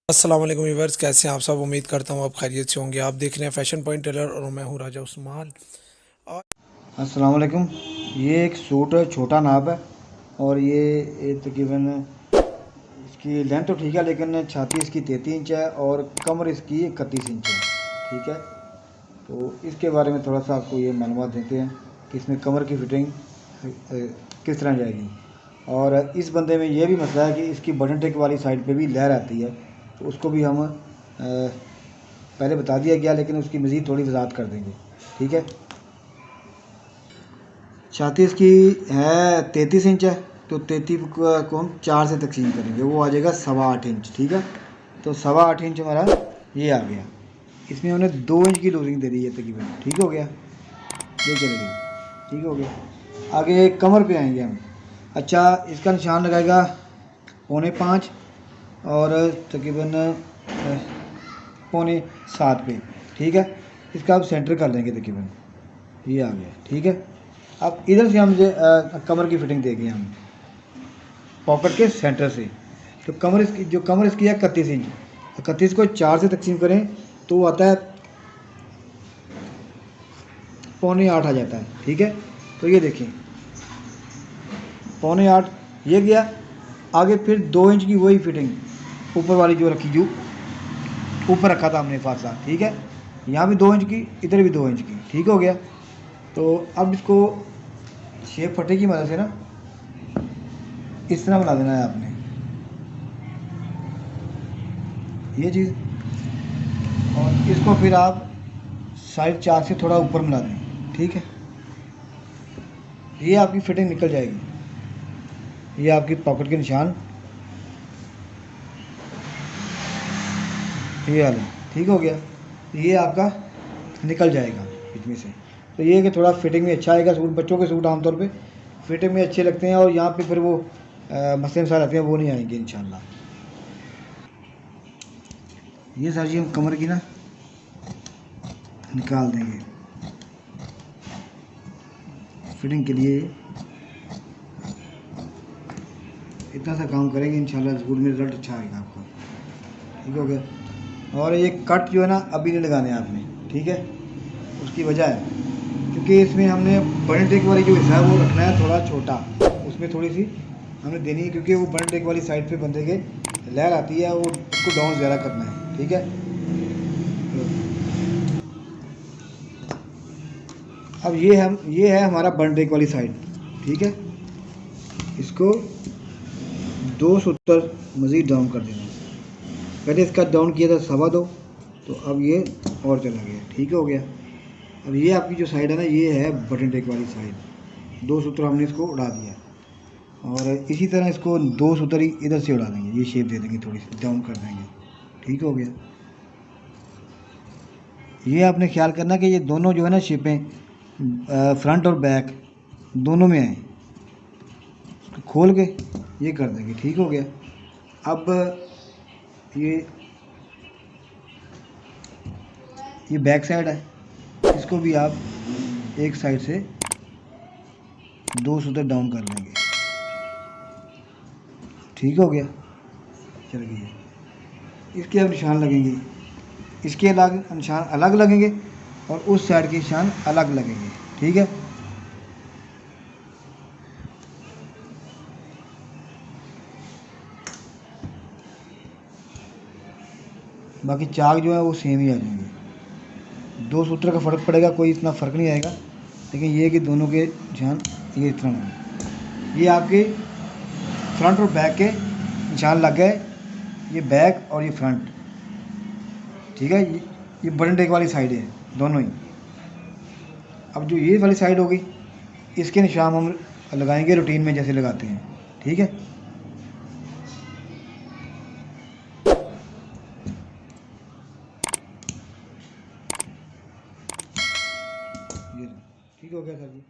अस्सलाम वालेकुम व्यूअर्स, कैसे हैं आप सब। उम्मीद करता हूँ आप खैरियत से होंगे। आप देख रहे हैं फैशन पॉइंट टेलर और मैं हूँ राजा उस्मान। और अस्सलाम वालेकुम। ये एक सूट है, छोटा नाप है। और ये तकरीबन इसकी लेंथ तो ठीक है, लेकिन छाती इसकी 33 इंच है और कमर इसकी 31 इंच है। ठीक है, तो इसके बारे में थोड़ा सा आपको ये मालूमात देते हैं कि इसमें कमर की फिटिंग किस तरह जाएगी। और इस बंदे में ये भी मसला है कि इसकी बटन टेक वाली साइड पे भी लहर आती है, तो उसको भी हम पहले बता दिया गया, लेकिन उसकी मज़ीद थोड़ी वजाहत कर देंगे। ठीक है, छाती इसकी है 33 इंच है, तो 33 को हम 4 से तकसीम करेंगे, वो आ जाएगा 8.25 इंच। ठीक है, तो 8.25 इंच हमारा ये आ गया। इसमें हमने 2 इंच की लूजिंग दे दी है तकरीबन। ठीक हो गया, ये चलेगी। ठीक हो गया, आगे कमर पे आएंगे हम। अच्छा, इसका निशान लगाएगा 4.25 और तकरीबन 6.25 पे। ठीक है, इसका आप सेंटर कर लेंगे तकरीबन, ये आ गया। ठीक है, अब इधर से हम कमर की फिटिंग देंगे हम पॉकेट के सेंटर से। तो कमर इसकी है 31 इंच। 31 को 4 से तकसीम करें तो वो आता है 7.25 आ जाता है। ठीक है, तो ये देखें 7.25 ये गया। आगे फिर 2 इंच की वही फिटिंग ऊपर वाली जो रखी, जो ऊपर रखा था हमने फासा। ठीक है, यहाँ भी 2 इंच की, इधर भी 2 इंच की। ठीक हो गया, तो अब इसको शेप फटे की मदद से ना इस तरह बना देना है आपने, ये चीज़। और इसको फिर आप साइड 4 से थोड़ा ऊपर मिला दें। ठीक है, ये आपकी फिटिंग निकल जाएगी। ये आपकी पॉकेट के निशान ये वाला। ठीक हो गया, ये आपका निकल जाएगा बीच में से। तो ये कि थोड़ा फिटिंग में अच्छा आएगा। सूट, बच्चों के सूट आमतौर पे फिटिंग में अच्छे लगते हैं, और यहाँ पे फिर वो मसले मसाले आते हैं, वो नहीं आएंगे इंशाल्लाह। ये सर जी हम कमर की ना निकाल देंगे फिटिंग के लिए। इतना सा काम करेंगे इंशाल्लाह ज़रूर में रिजल्ट अच्छा आएगा आपका। ठीक हो गया, और ये कट जो है ना अभी नहीं लगाने हैं आपने। ठीक है, उसकी वजह है क्योंकि इसमें हमने बटन टेक वाली जो हिस्सा है वो रखना है थोड़ा छोटा, उसमें थोड़ी सी हमने देनी है, क्योंकि वो बटन टेक वाली साइड पे बंदे के लहर आती है, वो उसको डाउन ज़्यादा करना है। ठीक है, अब ये है हमारा बटन टेक वाली साइड। ठीक है, इसको 2 सूत्र मज़ीद डाउन कर देना। पहले इसका डाउन किया था 2.25, तो अब ये और चला गया। ठीक हो गया, अब ये आपकी जो साइड है ना, ये है बटन टेक वाली साइड। 2 सूत्र हमने इसको उड़ा दिया, और इसी तरह इसको 2 सूत्र ही इधर से उड़ा देंगे, ये शेप दे देंगे, थोड़ी सी डाउन कर देंगे। ठीक हो गया, ये आपने ख्याल करना कि ये दोनों जो है ना शेपें फ्रंट और बैक दोनों में आए, तो खोल के ये कर देंगे। ठीक हो गया, अब ये ये बैक साइड है, इसको भी आप एक साइड से 2 सूत्र डाउन कर लेंगे। ठीक हो गया, चल गई। इसके अब निशान लगेंगे, इसके अलग निशान अलग लगेंगे और उस साइड के निशान अलग लगेंगे। ठीक है, बाकी चाक जो है वो सेम ही आ जाएंगे। 2 सूत्र का फ़र्क पड़ेगा, कोई इतना फ़र्क नहीं आएगा, लेकिन ये कि दोनों के निशान ये इस तरह लगेंगे। ये आपके फ्रंट और बैक के निशान लग गए, ये बैक और ये फ्रंट। ठीक है, ये बटन टेक वाली साइड है दोनों ही। अब जो ये वाली साइड होगी, इसके निशान हम लगाएंगे रूटीन में जैसे लगाते हैं। ठीक है, ये ठीक हो गया सर जी।